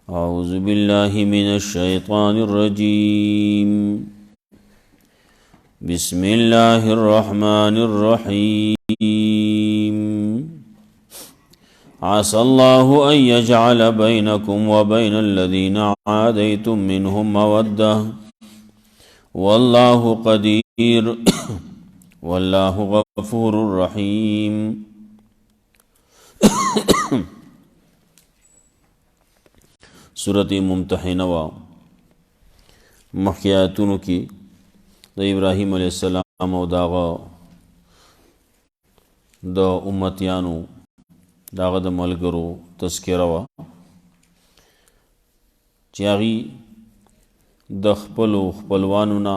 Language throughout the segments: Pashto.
أعوذ بالله من الشيطان الرجيم بسم الله الرحمن الرحيم عسى الله أن يجعل بينكم وبين الذين عاديتم منهم مودة والله قدير والله غفور رحيم. سورة ممتحنہ و مخیاتونو کی دا ابراہیم علیہ السلام او داغا دا امتیانو داغا دا ملگرو تذکرہ و چیاغی دا خپلو خپلوانونا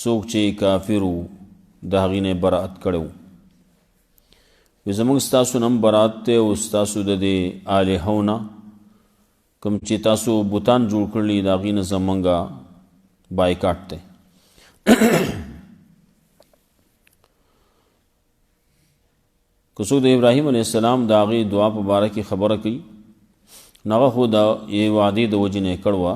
سوک چے کافرو داغین برات کڑو زمانگ ستاسو نم برات تے و ستاسو دا دے آلیہونا کم چې تاسو بوتان جوړ کړلی د هغې نه زمونږه بایکاټ دی. که څوک د ابراهیم علیه السلام د هغې دعا په باره کې خبره کوي نو هغه خو د یوې وعدې د وجې نه یې کړ وه،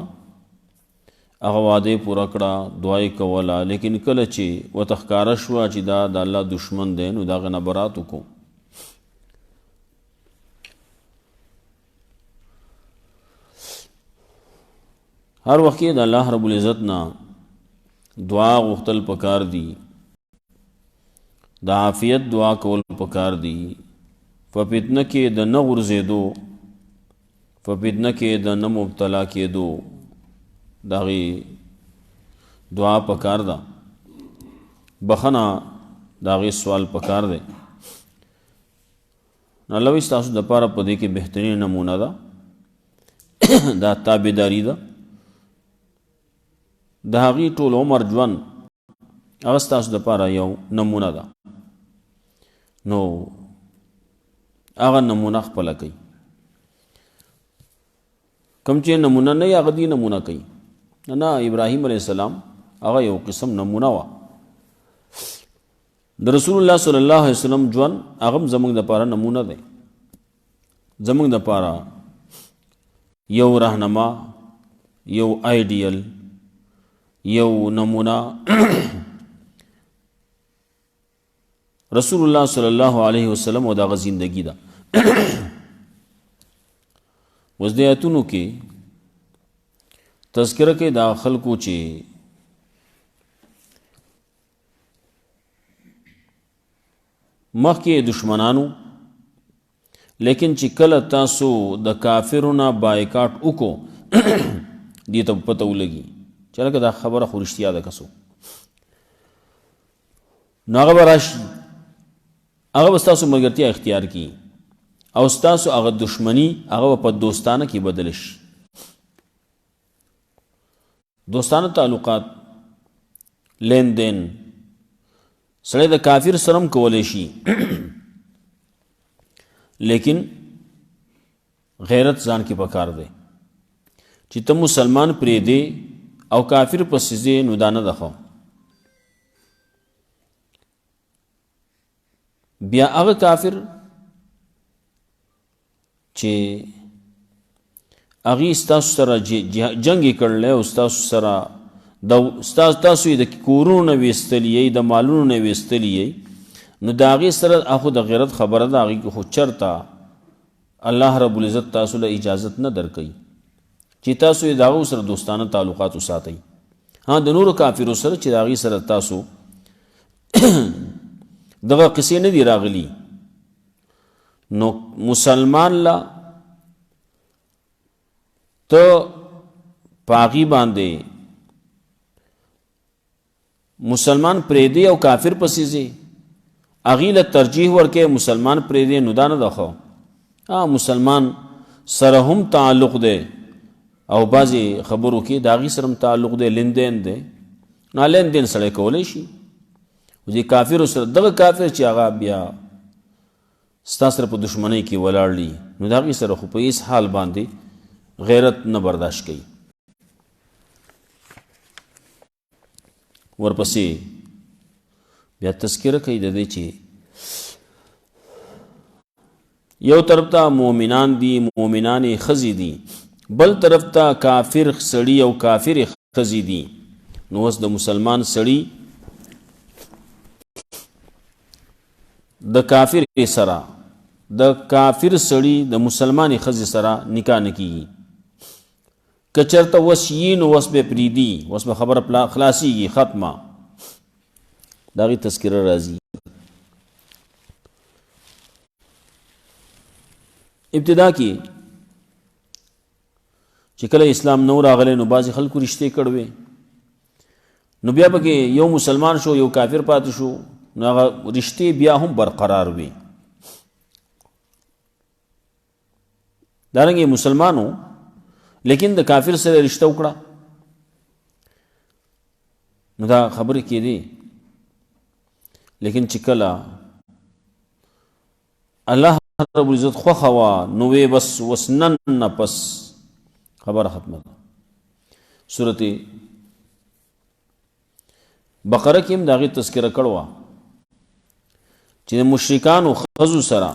هغه وعده یې پوره کړه، دعا یې کوله، لیکن کله چې ورته ښکاره شوه چې دا د الله دشمن دی نو د هغې نه برات وکړو. ہر وقت د الله رب العزت نا دعا غوښتل پکار دی، د عافیت دعا کول پکار دی، په فتنه کې د نه غورځېدو، په فتنه کې د نه مبتلا کېدو د هغې دعا پکار ده، بخنه د هغې سوال پکار دی. الله وایي ستاسو دپاره په دې کې بهترین نمونه ده دا تابعداري ده، د هغې ټول عمر ژوند هغه ستاسو دپاره یو نمونه ده، نو هغه نمونه خپله کوي. کوم چې نمونه نه وي هغه دې نمونه کوي. نه ابراهیم علیه السلام هغه یو قسم نمونه وه. د رسول الله صلی الله علیه وسلم ژوند هغه هم زموږ دپاره نمونه دی، زموږ دپاره یو رهنما، یو آیډیل، یو نمونه رسول الله صلی الله علیه وسلم او دغه زندگی ده. اوس د آیتونو کې تذکره کوي دا خلکو چې مخکې دشمنانو، لیکن چې کله تاسو د کافرو نه بایکاټ وکړو دې ته پته ولګي چې لکه دا خبره خو رښتیا ده که څه نو هغه به راشي، هغه به ستاسو ملګرتیا اختیار کړي او ستاسو هغه دشمني هغه به په دوستانه کې بدل شي. دوستانه تعلقات، لین دین سړی د کافر سره هم کولی شي لیکن غیرت ځان کې پکار دی چې ته مسلمان پرېږدې او کافر پسې ځې نو دا نه ده ښه. بیا هغه کافر چې هغې ستاسو سره جنګ یې کړلی او ستاسو سره تاسو یې د کورونو نه ویستلي یئ، د مالونو نه ویستلي یئ، نو د هغې سره هغه د غیرت خبره ده، هغې کې خو چرته الله رب العزت تاسو له اجازت نه درکوي چې تاسو یې د هغو سره دوستانه تعلقات وساتئ. ها د نورو کافرو سره چې د هغې سره تاسو دغه قصې نه دي راغلي نو مسلمان له ته په هغې باندې مسلمان پرېږدې او کافر پسې ځې، هغې له ترجیح ورکوې، مسلمان پرېږدې نو دا نه ده ښه. مسلمان سره هم تعلق دی او بعضې خبرو کې د هغې سره هم تعلق دی، لین دین دی، نو لین دین سړی کولی شي. دې کافرو سره دغه کافر چې هغه بیا ستا سره په دشمنۍ کې ولاړ دي نو د هغې سره خو په هېڅ حال باندې غیرت نه برداشت کوي. ورپسې بیا تذکره کوي د دې چې یو طرف ته مؤمنان دي مؤمنانې ښځې دي بل طرف ته کافر سړي او کافرې ښځې دي نو اوس د مسلمان سړي د کافر سره د کافر سړي د مسلمانې ښځې سره نکاح نه کیږي که چېرته وس یي نو وس به پرېږدي وس به خبره خلاصېږي ختمه د هغې تذکره راځي ابتدا کې چې کله اسلام نو راغلی نو بعضې خلکو رشتې کړوې نو بیا پکې یو مسلمان شو یو کافر پاتې شو نو هغه رشتې بیا هم برقرار وي دارنګې مسلمانو لیکن د کافر سره رشته وکړه نو دا خبرې کېدې لیکن چې کله الله رب العزت خوښه وه نو وی بس وس نن نه پس خبره ختمه ده صورت بقره کې هم د هغې تذکره کړې وه چې د مشرکانو ښځو سره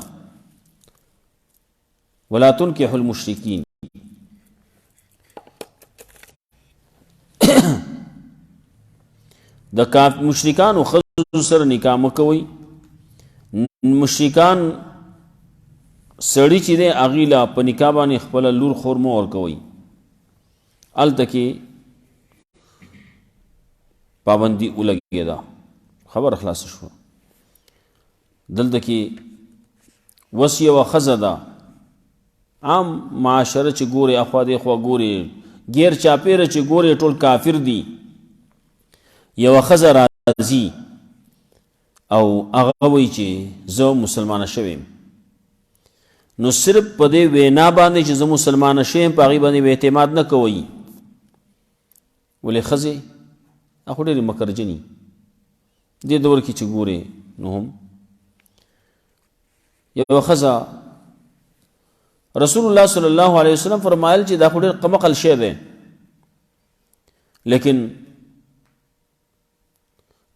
ولا تنکحوا المشرکین د مشرکانو ښځو سره نکاح مه کوئ مشرکان سړي چې دی هغې له په نکاح باندې خپله لور خور مه ورکوئ هلته کې پابندي ولګېده خبره خلاصه شوه دلته کې وس یوه ښځه ده عام معاشره چې ګورې اخوا دېخوا ګورې غیر چاپېره چې ګورې ټول کافر دي یوه ښځه راځي او هغه وایي چې زه مسلمانه شوی یم نو صرف په دې وینا باندې چې زه مسلمانه شوی یم په هغې باندې اعتماد نه کوئ ولې ښځې هغه ډېرې مکرجنې دې دور کې چې ګورې نو هم یوه ښځه رسول الله صلی الله علیه وسلم فرمایل چې دا خو ډېر قمقل شی دی لیکن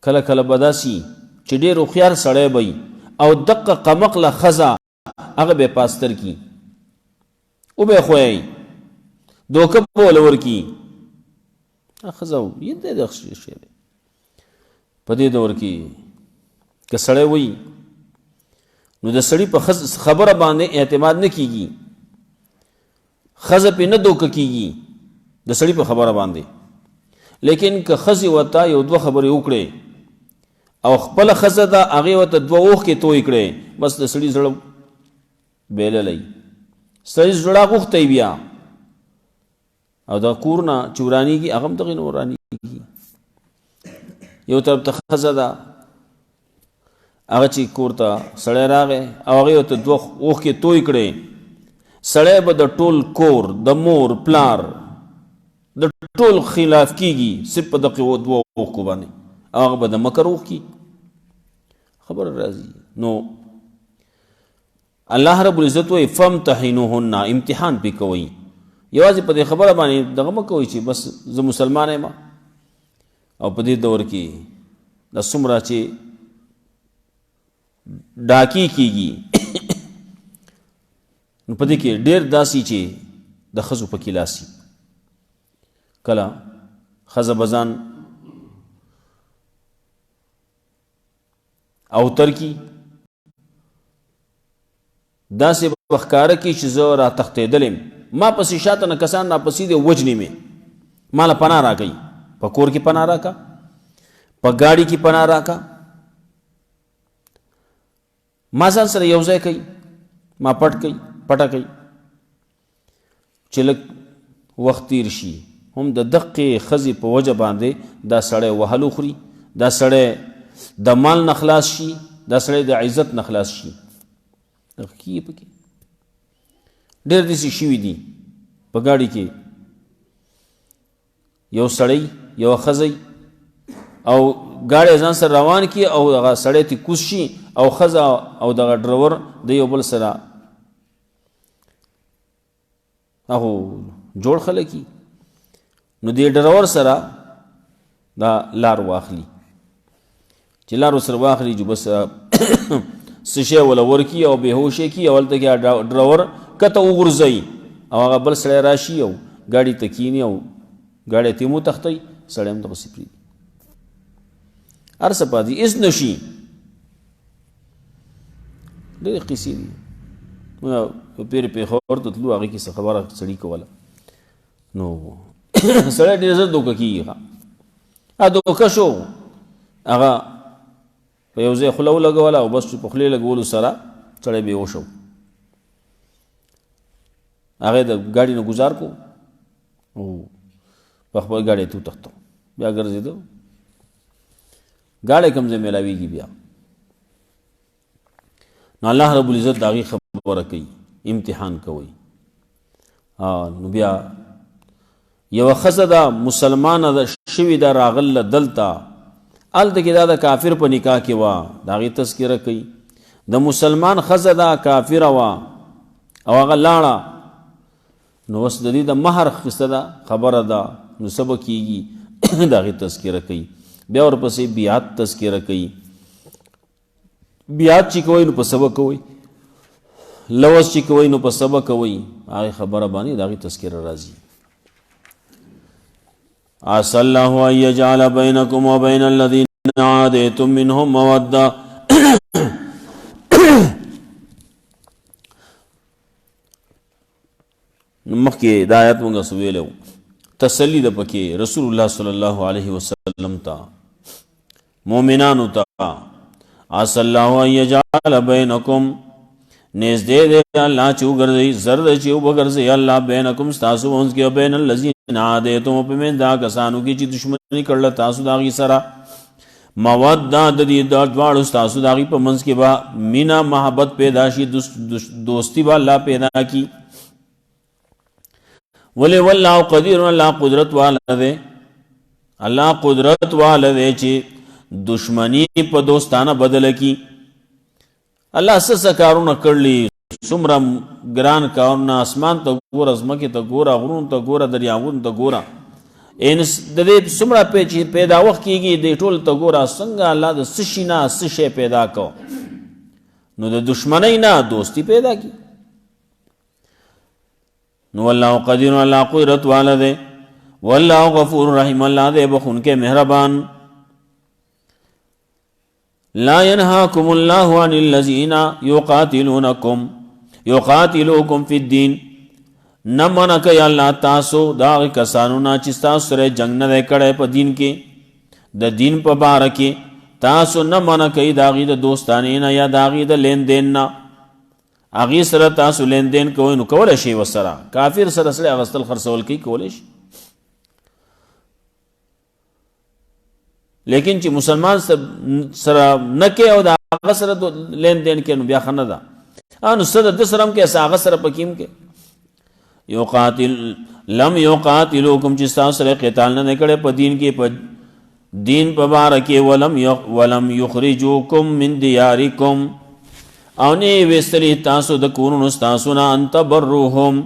کله کله به داسي چې ډېر هوښیار سړی به او دقه قمقله ښځه هغه به پاستر کی او به خوی دوکه په لور کی ښځه یې د شی په دې دور کې که سړی وي نو د سړي په خبره باندې اعتماد نه کیږي ښځه پې نه دوکه کیږي د سړي په خبره باندې لیکن که ښځې ورته یو دوه خبرې وکړې او خپله ښځه ده هغې ورته دوه اوښکې توی کړې بس د سړي زړه بیللی سړي زړه غوښتی بیا او د کور نه چې ورانېږي هغه هم دغې نه ورانېږي یو طرف ته ښځه ده هغه چې کور ته سړی راغی او هغې ورته دوه اوښکې توی کړې سړی به د ټول کور د مور پلار د ټول خلاف کیږي صرف په دغې دوه اوښکو باندې او هغه به د مکر اوښکي خبره راځي نو الله رب العزت وایي فامتحنوهن امتحان پې کوئ یوازې په دې خبره باندې دغه مه کوئ چې بس زه مسلمان یم او په دې دور کې دا څومره چې ډاکې کیږي نو په دې کې ډېر داسې چې د ښځو پکې لاسي کله ښځه به ځان اوتر کی داسې به ښکاره کي چې زه را تښتېدلی یم ما پسې شاته نه کسان ناپسې دي وجنې مې ما له پناه راکوي په کور کې پناه راکا په ګاډي کې پناه راکا ما ځان سره یو ځای کوي ما پټه کوي چې لږ وخت تیر شي هم د دقې ښځې په وجه باندې دا سړی وهل وخوري دا سړی د مال نه خلاص شي دا سړی د عزت نه خلاص شي دغه کیږي پکې ډېر داسې شوي دي په ګاډي کې یو سړی یوه ښځی او ګاډی ځان سره روان کړي او هغه سړی ترې کوز شي او ښځه او دغه ډرور د یو بل سره هغو جوړ خلک نو دې ډرور سره دا لار واخلي چې لار ورسره واخلي چې بس سشه ولا ورکی او بهوشه کی اول ته کې ډراور کته وګرځي او هغه بل سړی راشي او ګاډي تکینی او ګاډي تیمو تختی سړی هم د سپری ارسه پادي اس نشي ډېر قصې دي پیر په خور ته تلو هغه کې خبره سړی کوله نو سړی ډېر زړه دوکه کیږي ا دوکه شو هغه په یو ځای خوله ولګوله او بس په خولې لګولو سره سړی بېهوش شو هغه د ګاډي نه ګزار کو او په خپل ګاډي ته وتښتو بیا ګرځېدو ګاډی کوم ځای میلاویږي بیا نو الله رب العزت د هغې خبره کوي امتحان کوي نو بیا یوه ښځه ده مسلمانه ده شوې ده راغله دلته هلته کې دا د کافر په نکاح کې وه د هغې تذکره کوي د مسلمان ښځه ده کافره وه او هغه لاړه نو اوس د دې د مهر اخیسته ده خبره ده نو څه به کېږي د هغې تذکره کوي بیا ورپسې بیعت تذکره کوي بیعت چې کوئ نو په څه به کوئ لوز چې کوئ نو په څه به کوئ هغې خبره باندې د هغې تذکره راځي عسى الله ان يجعل بينكم وبين الذين عاديتم منهم موده مخکې د آیات موږ ویلو تسلی ده پکې رسول الله صلی الله علیه وسلم ته مؤمنانو ته عسى الله ان يجعل بينكم نزدې دې الله چې وګرځي زرد چې وګرځي الله بینکم ستاسو اونځ کې بین الذین عادیتم په من دا کسانو کې چې دشمنی کړل تاسو داغي سره موده د دې د دواړو ستاسو داغي په منځ کې با مینا محبت پیدا شي دوستی با الله پیدا کی ولی والله قدیر الله قدرت والده الله قدرت والده چې دشمنی په دوستانه بدل کی الله څه کارونه کړلی څومره ګران کارونه اسمان ته ګوره ځمکې ته ګوره غرونو ته ګوره دریاونو ته ګوره د دې څومره چې پیدا وخت کېږي دې ټول ته ګوره څنګه الله د څه شي نه څه شی پیدا کو نو د دشمنۍ نه دوستی پیدا کی نو والله قدیر الله قدرت والا دے والله غفور رحیم الله دے بخون کے مہربان لا ينهاكم الله عن الذين يقاتلوكم في الدين نمنا کہ اللہ تاسو دا کسانو نا چې تاسو سره جنگ نه کړي په دین کې د دین په باره کې تاسو نمنا کوي داغي د دوستانه نه یا داغي د لین دین نه اغي سره تاسو لین دین کوئ نو کول شي وسره کافر سره سره اغستل خرڅول کوي کول شي لیکن چې مسلمان سره نه کوي او دا هغه سره لین دین کوي نو بیا خنه ده انو سره د سرم کې هغه سره پکیم کې لم یقاتلوکم چې تاسو سره قتال نه کړي په دین کې په دین په باره کې ولم یخرجوکم من دیارکم او نه وستلی تاسو د کورونو تاسو نه انت بروهم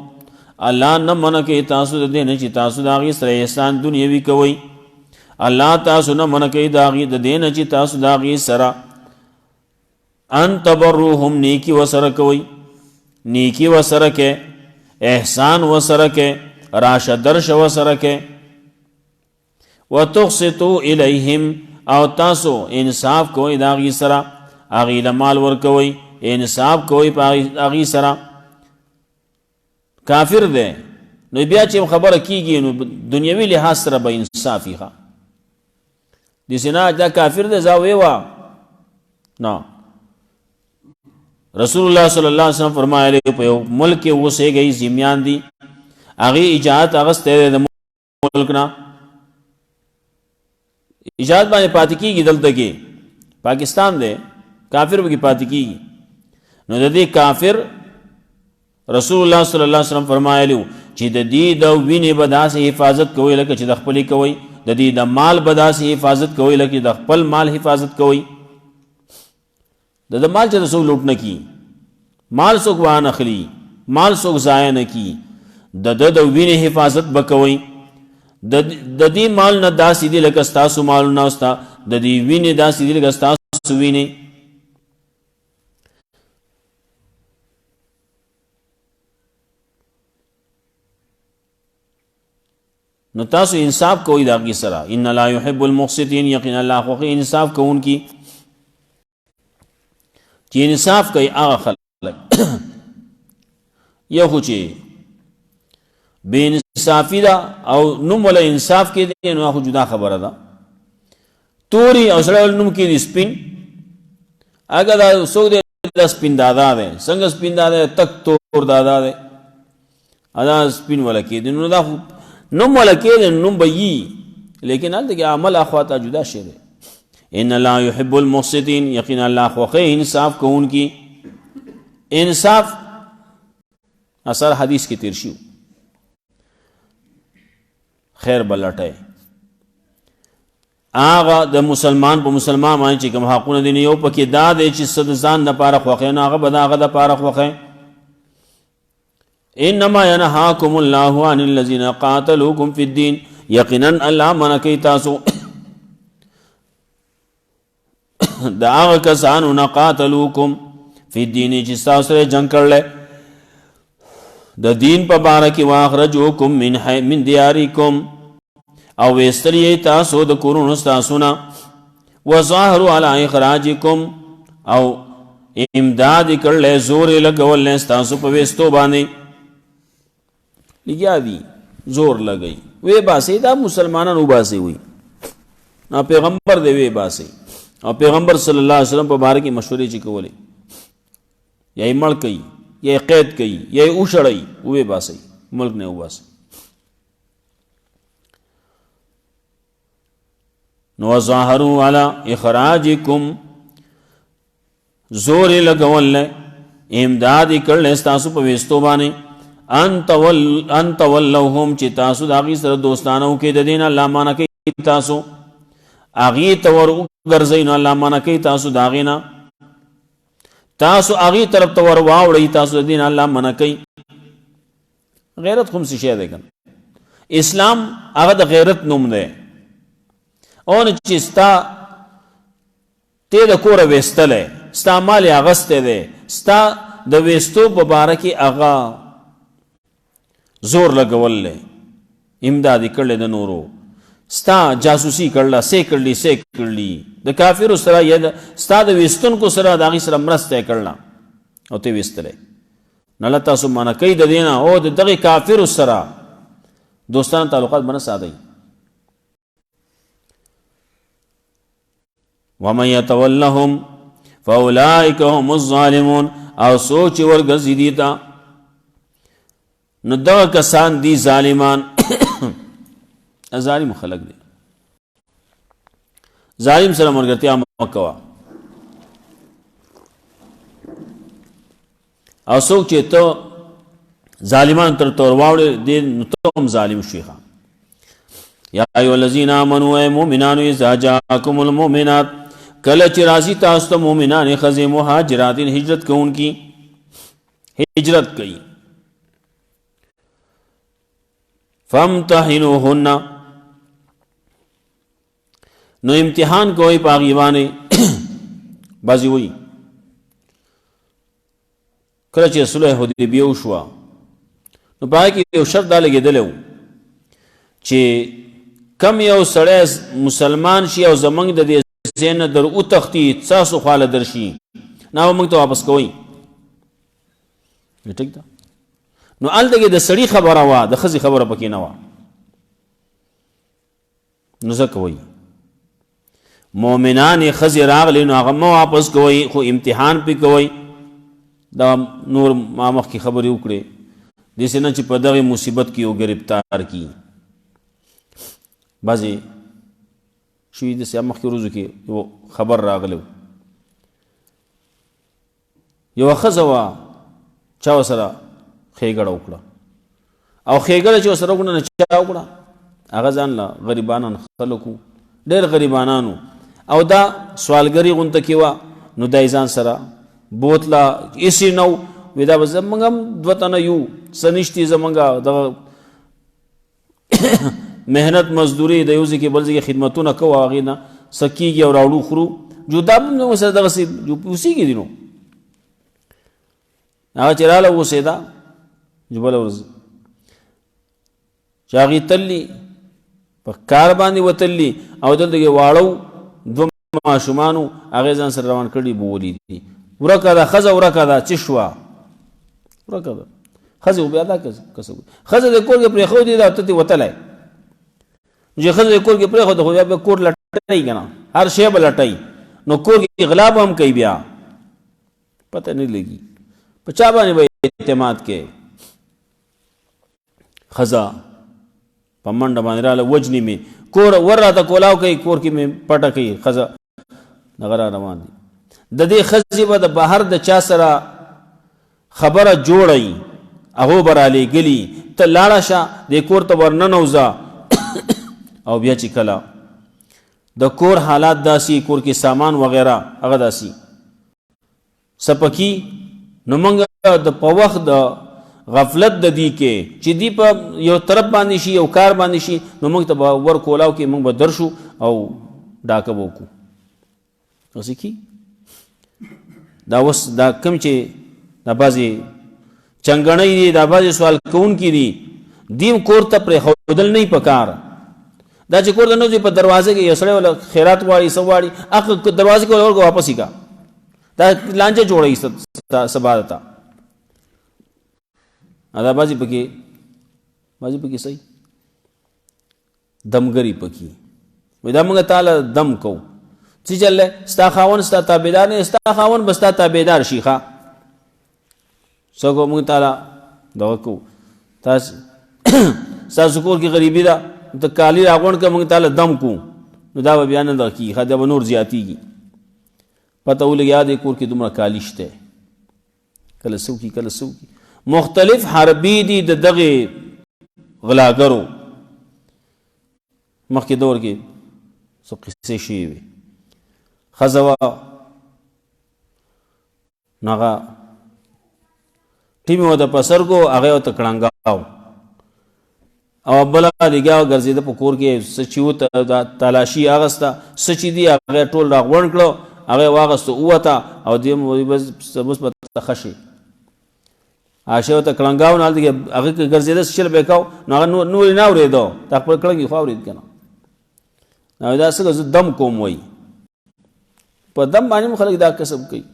الله نه من کې تاسو د دین چې تاسو د هغه سره احسان دنیوي کوي الله تاسو نه من کې د هغه د دین چې تاسو د هغه سره انت بروهم نیکی وسره کوي نیکی وسره کې احسان وسره کې راشه درش وسره کې وتقسطوا الیہم او تاسو انصاف کوي د هغه سره هغه مال ور کوي انصاف کوئی اغی سرا کافر دے نو بیا چې خبر کیږي نو دنیوي لحاظ سره به انصافي ښه د سینا دا کافر دے زاوی وا نو رسول الله صلی الله علیه وسلم فرمایلی په ملک کې وسه گئی زمیان دي اغي اجازت اغسته د ملک نه اجازت باندې پاتې کیږي دلته کې پاکستان دے کافر به پاتې کیږي نو د دې کافر رسول الله صلی الله علیه وسلم فرمایلی چې د دې د وینې بداسه حفاظت کوي لکه چې د خپلې کوي د دې د مال بداسه حفاظت کوي لکه د خپل مال حفاظت کوي د مال چې رسول لوټ نه کی مال څوک وانه اخلي مال څوک ضایع نه کی د وینې حفاظت بکوي د دې مال نه داسې دي لکه تاسو مال نه اوستا د دې وینې داسې دي لکه تاسو وینې نو تاسو انصاف کوئ دا غي سره ان لا يحب المقسطين یقینا الله خو انصاف کوونکی چې انصاف کوي هغه خلک یو خو چې بے انصافی دا او نوم ولا انصاف کې دی نو خو جدا خبره ده توري او سره نوم کې دي سپین اگر دا سو دې د سپین دادا ده څنګه سپین دادا تک تور دادا ده ادا سپین ولا کې دي نو دا نوم ولا کې نوم به یي لیکن هلته کې عمل اخواته جدا شي ده ان لا يحب المقسطين یقینا الله خو انصاف کوونکی انصاف اثر حدیث کې تیر شو خیر بلټه آغا د مسلمان په مسلمان باندې چې کوم حقونه دي یو پکې دا دی چې صد ځان د پاره خوخه نه هغه به هغه د پاره خوخه انما ينهاكم الله عن الذين قاتلوكم في الدين یقینا الله منکی تاسو دا هغه کسانو نه قاتلوکم فی الدین چې تاسو سره جنگ کړل د دین په باره کې واخرجوکم من دیارکم او ویستلی تاسو د کورونو تاسو نه وظاهروا علی اخراجکم او امداد کړل زور لګول تاسو په وستو باندې لګیا دي زور لګئی وی باسي دا مسلمانانو باسي وي نا پیغمبر دی وی باسي او پیغمبر صلی الله علیه وسلم په باره کې مشورې چې کولې یا مړ کوي یا قید کوي یا اوشړی وې باسي ملک نه وباسي نو ظاهروا علی اخراجکم زور لګول امداد کړل تاسو په وستو باندې انت ولهم چې تاسو داغي سره دوستانو کې د دین الله معنا کوي تاسو اغي تور ګرځین الله معنا کوي تاسو داغینا تاسو اغي طرف تور واوړی تاسو دین الله معنا کوي غیرت کوم څه شی ده کنه اسلام هغه د غیرت نوم ده اون چې ستا ته د کور وستله ستا مال اغسته ده ستا د وستو مبارکي اغا زور لګول له امداد کړل د نورو ستا جاسوسی کړل سې کړلی د کافر سره ید ستا د وستون کو سره داغي سره مرسته کړل او ته وستله نه تاسو معنا کوي د دینه او دغه کافر سره دوستانه تعلقات بنا ساتي ومن يتولهم فاولئك هم الظالمون او سوچ ورګزي دي تا نو دغه کسان دي ظالمان ظالم خلق دي ظالم سره مرګتیا مکوا او څوک چې ته ظالمان تر تور واوړې دي نو ته هم ظالم شيخه یا ایو الذین آمنوا مؤمنان اذا جاءکم المؤمنات کله چې راځي تاسو ته مؤمنان خزې مهاجرات هجرت کوونکی هجرت کوي فامتحنوهن نو امتحان کوئی پاغیبانے بازی ہوئی کله چې صلح حدیبیه وشوه نو پای کې یو شرط دا لګېدلی و چې کم یو سړی مسلمان شي او زمونږ د دې ځای نه در وتښتي ستاسو خواله درشي نه به موږ ته واپس کوئ ټیک ده نو هلته کې د سړي خبره وه د ښځې خبره پکې نه وه نو ځکه وایي مؤمنان ښځې راغلي نو هغه مه واپس کوئ خو امتحان پې کوئ دا نور ما مخکې خبرې وکړې داسې نه چې په دغې مصیبت کې یو ګرفتار کي بعضې شوي داسې مخکې ورځو کې یو خبر راغلی یوه ښځه وه چا ورسره ښېګړه وکړه او ښېګړه چې ورسره وکړه نه چا وکړه هغه ځان له غریبانان خلکو ډېر غریبانانو او دا سوالګري غونته کې وه نو دا یې ځان سره بوتله هېڅ نه و وی دا به زمونږ هم دوه تنه یو څه نشتي زمونږ دغه محنت مزدوري د یو ځای کې بل ځای کې خدمتونه کوو هغې نه څه کېږي او راوړو خورو جدا به هم سره دغسې اوسېږي دي نو هغه چې راله اوسېده بله ورځ چې هغې تللي په کار باندې وتلی او دلته کې واړو دوه ماشومانو هغې ځان سره روان کړي بولي دي ورکه ده ښځه ورکه ده څه شوه ورکه ده ښځې خو بیا دا کسب ښځه د کور کې پرېښودې ده ته دې وتلی چې ښځه د کور کې پرېښوده خو بیا کور لټوي که نه هر شی به لټوي نو کور کې غلا به هم کوي بیا پته نه لګي په چا باندې به اعتماد کې ښځه په منډه باندې راله وجني مې کور ور راته کولاو کوي کور کې مې پټه کوي ښځه دغه را روان دي د دې ښځې به د بهر د چا سره خبره جوړی هغو به رالیږلي ته لاړه شه دې کور ته ورننوځه او بیا چې کله د کور حالات داسي کور کې سامان وغیره هغه داسي سپکی نو موږ د په وخت د غفلت د دې کې چې دی په یو طرف باندې شي یو کار باندې شي نو موږ ته به ور کولاو کې موږ به درشو او ډاکه به وکړو داسې کی دا اوس دا کوم چې دا بعضې چنګڼۍ دي دا بعضې سوال کوونکي دي دیم کور ته پرېښودل نه پکار دا چې کور ته نه ځي په دروازه کې یو سړی ولا خیرات غواړي څه غواړي هغه دروازه کې ورکړه واپس یې کا دا لانجه جوړوي سبا ته دا بعضې پکې صحیح دمګري پکې وایي دا موږ تاله دم کوو څه چل دی ستا خاوند ستا تابعدار نه ستا خاوند به ستا تابعدار شي ښه څه کوو موږ تاله دغه کوو تاسو ستاسو کور کې غریبي ده ته کالي راغونډ کړه موږ تاله دم کوو نو دا به بیا نه دغه کېږي ښه دا به نور زیاتېږي پته ولګي دې کور کې دومره کالي شته کله څه وکړي کله څه وکړي مختلف حربي دي د دغې غلاګرو مخکې دور کې څه قصې شوي وي ښځه وه نو هغه ټیم یې ورته په سر کړو هغه یې ورته کړنګاو او بله لګیا ګرځېده په کور کې څه چې و تلاشي اخېسته څه چې دي هغه یې ټول راغونډ کړو هغه یې واخېسته ووته او دې بس به ښه شي عایشه ورته کړنګاو نو هلته کې هغه کې ګرځېده شل به یې کو نو هغه نور یې نه اورېده تا خپل کړنګ خو اورېد که نه نو دا څنګه زه دم کوم وایي په دم باندې هم خلک دا کسب کوي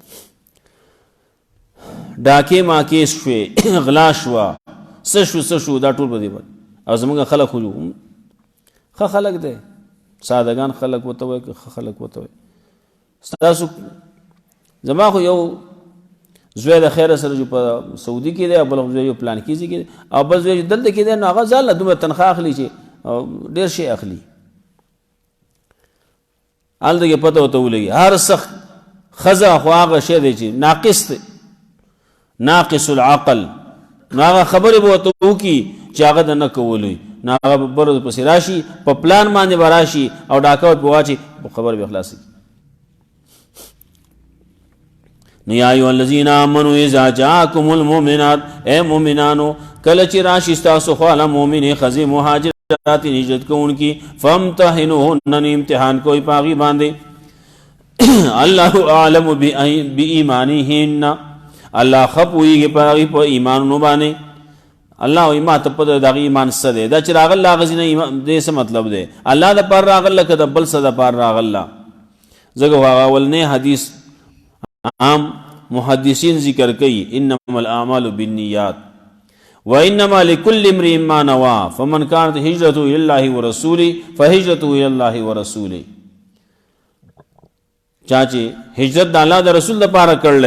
ډاکې ماکې شوې غلا شوه څه شو دا ټول به دې باندې او زمونږ خلک خو ښه خلک دی سادهګان خلک ورته وایي که ښه خلک ورته وایي ستاسو زما خو یو زوی د خیره سره جو په سعودي کې دی او بل زوی یو پلانکیزي کې دی او بل زوی دلته کې دی نو هغه ځان له دومره تنخواه اخلي چې ډېر شی اخلي هلته کې پته ورته ولګي هر سخت ښځه خو هغه شی دی چې ناقص دی ناقص العقل نو هغه خبرې به ورته وکړي چې هغه د نه کولوي نو هغه به بر پسې راشي په پلان باندې به راشي او ډاکه ورته واچي خبره به خلاصي نو یا ایها الذین آمنوا اذا جاءکم المؤمنات اے مومنانو کله چې راشي ستاسو خواله مؤمنې ښځې مهاجرات هجرت کوونکي فامتحنوهن امتحان کوئ په هغې باندې الله اعلم بایمانهن الله ښه پوهېږي په هغې په ایمانونو باندې الله وایي ما ته پته د هغې ایمان څه دی دا چې راغله هغه ځینې دې څه مطلب دی الله دپاره راغله که د بل څه دپاره راغله ځکه هغه اولنی حدیث عام محدثین ذکر کوي انما الاعمال بالنیات وانما لكل امرئ ما نوى فمن كانت هجرته الى الله ورسوله فهجرته الى الله ورسوله چا چې هجرت د الله د رسول لپاره کړل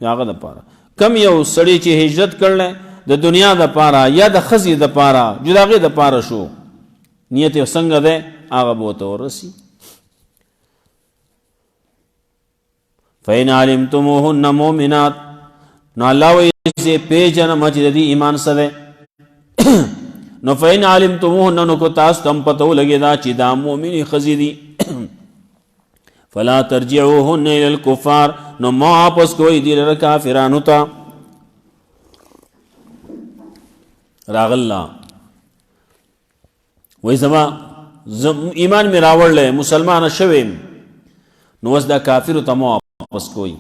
هغه لپاره کم یو سړی چې هجرت کړل د دنیا لپاره یا د ښځې لپاره جداغې لپاره شو نیت یې څنګه دی هغه به ورته ورسي فإن علمتموهن مؤمنات نو الله وایي چې پیژنم چې د دې ایمان څه دی نو فإن علمتموهن نو که تاسو ته هم پته ولګېده چې دا مؤمنې ښځې دي فلا ترجعوهن إلى الكفار نو ما واپس کوئ دې لره کافرانو ته راغله وایي زما ایمان مې راوړلی مسلمانه شوی نو اوس دا کافرو ته ما واپس کوي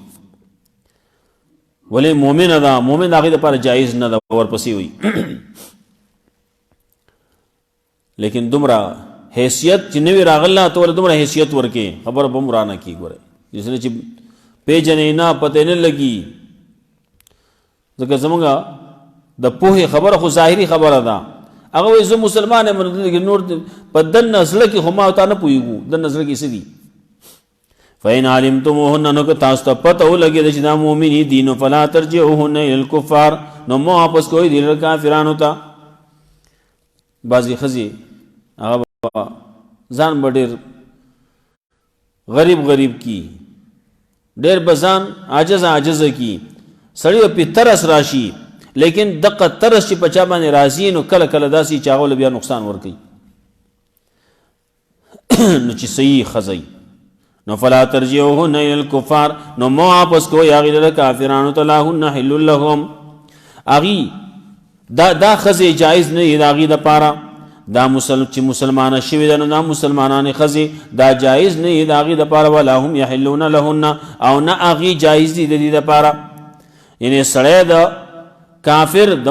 ولې مؤمنه ده مؤمن د هغې دپاره جایز نه ده ورپسې وي لیکن دومره حیثیت چې نوی راغله ته ول دومره حیثیت ورکې خبره به مرانه کی ګوره جسنه چې پیژنې نه پته نه لګي ځکه زمونږ د پوهې خبره خو ظاهري خبره ده هغه وایي زه مسلمان یم نور په دننه زړه کې خو ما ته نه پوهېږو دننه زړه کې څه دي فإن علمتموهن نو که تاسو ته پته ولګېده چې دا مؤمنې دي نو فلا ترجعوهن إلى الكفار نو مو واپس کوئ دي له کافرانو ته بعضې ښځې هغه ځان به ډېر غریب کی ډېر به ځان عاجزه کی سړی به پې ترس راشي لیکن دقه ترس چې په چا باندې راځي نو کله داسې چې هغه له بیا نقصان ورکوي نو چې صحیح ښځئ نو فلا ترجعوهن الى الكفار نو مو واپس کوئ هغې له کافرانو ته لا هن حل لهم هغې دا ښځې جایز نه دي د هغې دپاره دا چې مسلمانه شوې ده نو دا مسلمانانې ښځې دا جایز نه دي د هغې دپاره ولا هم یحلون لهن او نه هغې جایز دي د دې دپاره یعنې سړی د کافر د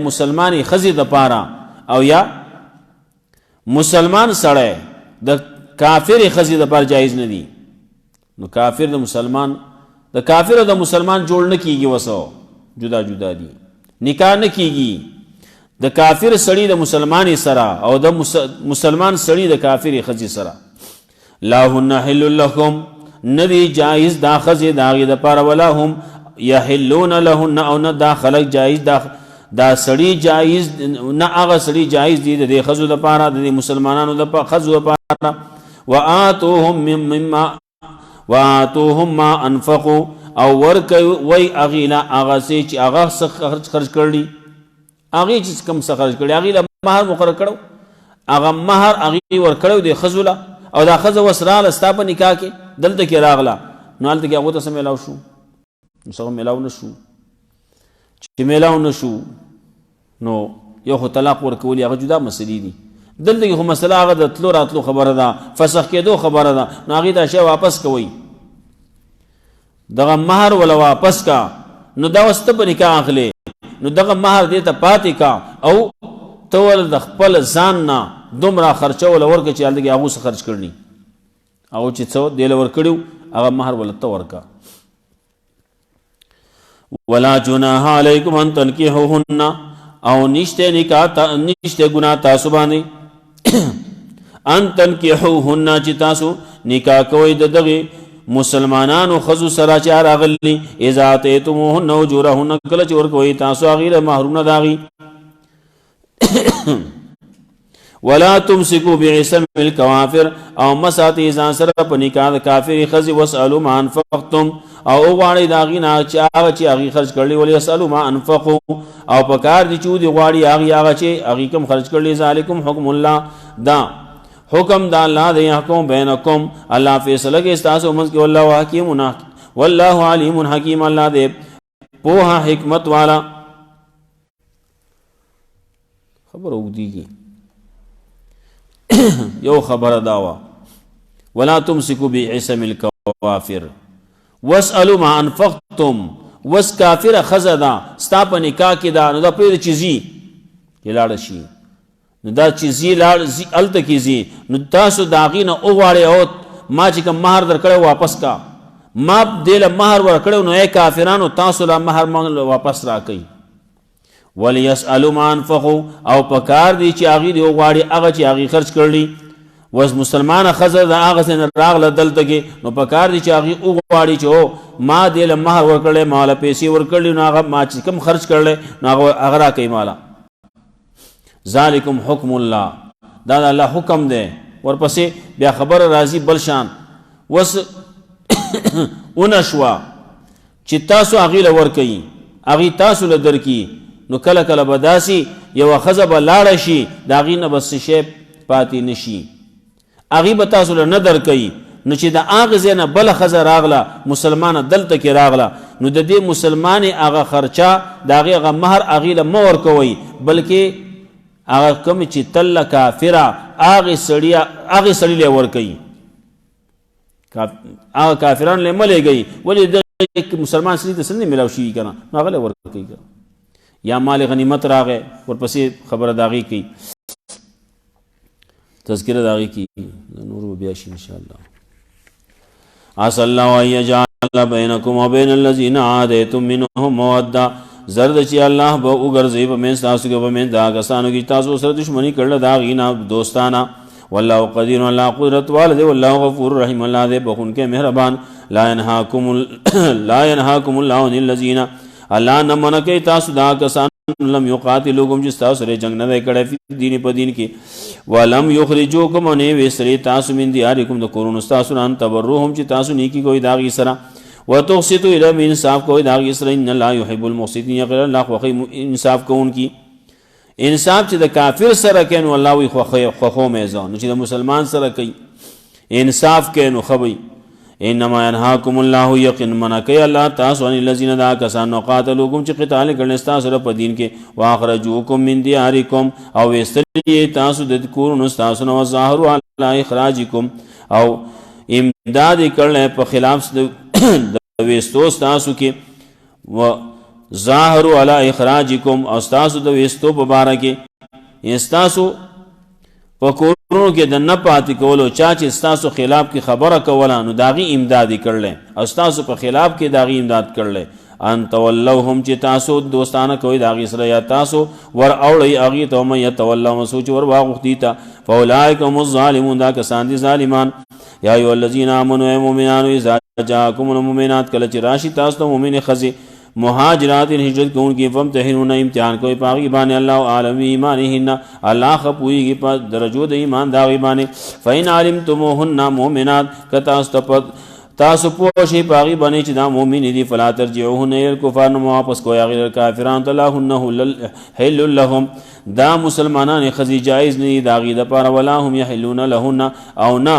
مسلمانې ښځې دپاره او یا مسلمان سړی د کافر ښځې دپاره جایز نه دي نو کافر او د مسلمان جوړ نه کیږي وسو جدا دي نکاح نه کیږي د کافر سړی د مسلمانې سره او د مسلمان سړی د کافر ښځې سره لا هن حل لكم ندی جایز دا ښځې د هغې دپاره ولا هم یحلون لهن او نه دا خلق جایز دا سړی جایز نه هغه سړی جایز دي د دې ښځو دپاره د دې مسلمانانو د ښځو دپاره وآتوهم ما انفقوا او ورکوي وی هغې له هغه څه چې هغه څه خرج کړي هغې چې کوم څه خرج کړي هغې له مهر مقرر کړو هغه مهر هغې ورکړی د ښځو له او دا ښځه اوس راغله ستا په نکاح کې دلته کې راغله نو هلته کې هغو ته څه میلاو شو نو څه میلاو نه شو چې میلاو نه شو نو یو خو طلاق ورکول هغه جدا مسلې دي دلته کې خو مسله هغه د تلو راتلو خبره ده فسخ کېدو خبره ده نو هغې ته شی واپس کوئ دغه مهر ولا واپس کا نو دا اوس ته په نکاح اخلې نو دغه مهر دې ته پاتې کا او ته ول د خپل ځان نه دومره خرچه ولا ورکړه چې هلته کې هغو څه خرچ کړي هغو چې څه دې له ورکړي هغه مهر ولا ته ورکړه ولا جناح علیکم ان تنکحوهن او نشته ګناه تاسو باندې ان تنکحوهن چې تاسو نکاح کوئ د دغې مسلمانانو ښځو سره چې راغلي اذا اتیتموهن اجورهن کله چې ورکوئ تاسو هغې له مهرونه د هغې ولا تمسكوا بعصم الكوافر او مساتې ځان سره په نکاح د کافرې ښځې واسألوا ما انفقتم او وغواړئ د هغې نه چې هغې خرج کړلي وليسألوا ما انفقوا او په کار دي چې ودې غواړي هغه چې هغې کوم خرج کړلي ذلکم حکم الله دا حکم دا الله دی يحکم بینکم الله فیصله کوي ستاسو منځ کې والله علیم حکیم الله دی پوهه حکمت والا خبر اوږدېږي یو خبره دا وه ولا تمسكوا بعصم الكوافر واسألوا ما انفقتم وس کافره ښځه ده ستا په نکاح کې ده نو دا پرېږده چې ځي چې لاړه شي نو دا چې ځي هلته کې ځي نو تاسو د هغې نه وغواړئ او ما چې کوم مهر درکړی واپس کا ما دې له مهر ورکړی نو ای کافرانو تاسو له مهر واپس راکئ ولیسألوا ما انفقوا او په کار دی چې هغې دې وغواړي هغه چې هغې خرج کړي وس مسلمانه ښځه د هغه څه نه راغله دلته کې نو په کار دی چې هغې وغواړي چې ما دې له مهر ورکړی ما له پیسې ورکړلي نو هغه ما چې کوم خرج کړلی نو هغه راکوي ماله ذالکم حکم الله دا د الله حکم دی ورپسې بیا خبره راځي بل شان وس اونه شوه چې تاسو هغې له ورکوي هغې تاسو له درکي نو کله به داسې یوه ښځه به لاړه شي د هغې نه به څه شی پاتې نه شي هغې به تاسو له نه درکوي نو چې د هغې ځای نه بله ښځه راغله مسلمانه دلته کې راغله نو د دې مسلمانې هغه خرچه د هغې هغه مهر هغې له مه ورکوئ بلکې هغه کوم چې تله کافره هغې سړي له ورکوي هغه کافران له مه لیږئ ولې دغې مسلمان سړي ته څه نه میلاو شوي که نه نو هغه له ورکوي که یا مال غنیمت راغې ورپسې خبره داغي کی تذکرہ داغي کی نور بیا شي ان شاء الله. عسى الله ان يجعل بينكم وبين الذين عاديتم منهم موده زرد چې الله به وګرځي په من تاسو کې په من دا کسانو کې تاسو سره دښمنی کړل دا غینا دوستانه. والله قدیر الله قدرت والده والله غفور رحیم الله دې بخون کې مهربان. لا ينهاكم الله عن الذين الله نه منع کوي تاسو دا کسان لم یقاتلوکم چې تاسو سره جنگ نه کړی په دین په دین کې ولم یخرجوکم نه وسری تاسو من دیارکم د کورونو تاسو ان تبرهم چې تاسو نیکی کوئی داغي سره وتقسطوا الى من انصاف کوئی داغي سره ان الله يحب المقسطين یقل الله خو انصاف کوونکی انصاف چې د کافر سره کینو الله وي خو میزان چې د مسلمان سره کوي انصاف کینو خوي. انما ينهاكم الله يقين من كي الله تاسو ان الذين دا کسان قاتلوکم چې قتال کړل تاسو سره په دین کې واخرجوکم من دیارکم او استری تاسو د کورونو تاسو نو ظاهر علی اخراجکم او امداد کړل په خلاف د وستو تاسو کې و ظاهر علی اخراجکم او تاسو د وستو په باره کې استاسو په کورونو کې د نه پاتې کولو چا چې ستاسو خلاف کې خبره کوله نو داغي امدادي کړل او ستاسو په خلاف کې داغي امداد کړل. ان تولوهم چې تاسو دوستانه کوي داغي سره یا تاسو ور اوړی اغي ته مې تولوا سوچ ور واغختی تا فاولائک هم الظالمون دا کسان دي ظالمان. یا ایو الذین آمنوا مؤمنان اذا جاءکم المؤمنات کله چې راشي تاسو ته مؤمن خزي مهاجرات هجرت کون کی فمتحنون امتحان کوئی پاکی بانے اللہ عالم ایمانہن اللہ خپوئی کی پاس درجو د ایمان داغی بانے. فین علمتموہن مؤمنات تاسو پوشی پاکی بانے چی دا مومن دی فلا ترجعوہن الکفار نمو واپس کوئی غیر کافران تلاہن حل لهم دا مسلمانان خزی جائز نہیں داغی دا پارا ولا هم یحلون لهن او نا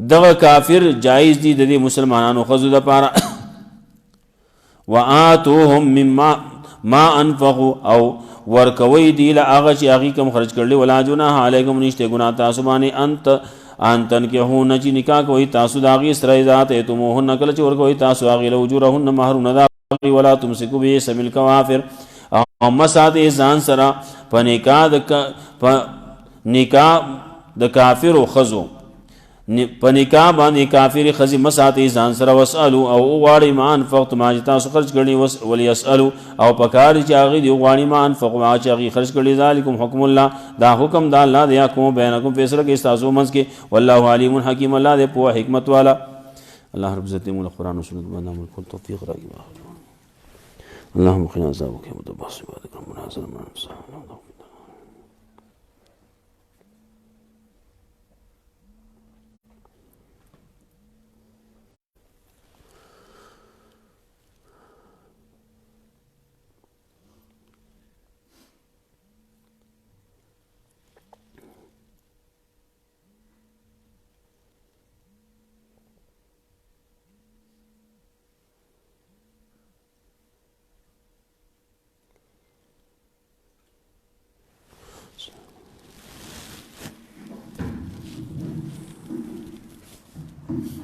دا کافر جائز دی دا مسلمانان خزو دا پارا وآتوهم مما ما انفقوا او ورکوي دی لا هغه چې هغه کوم خرج کړل ولا جناح علیکم نشته ګناه تاسو باندې انتن کې هو نه چې نکاح کوي تاسو داغي سره ذات ایتموهن کله چې ورکوي تاسو هغه له اجورهن مہرون دا ولا تمسكوا به سبيل الكوافر او مسات ځان سره په نکاح د کافر او خزو په نکاح باندې کافر خزي مساتی ځان سره وسالو او غواړي ما انفقت ما تاسو خرج کړي وليسالو او پکار چې هغه دی غواړي ما انفق ما چې هغه خرج کړي ذالکم حکم الله دا حکم دا الله دی کوم بینکم فیصله کې تاسو منځ کې والله علیم حکیم الله دې په حکمت والا. الله رب عزت موږ قرآن او سنت باندې عمل کول توفیق راکړي. اللهم قنا عذابك يا متبصر وذكر منازل من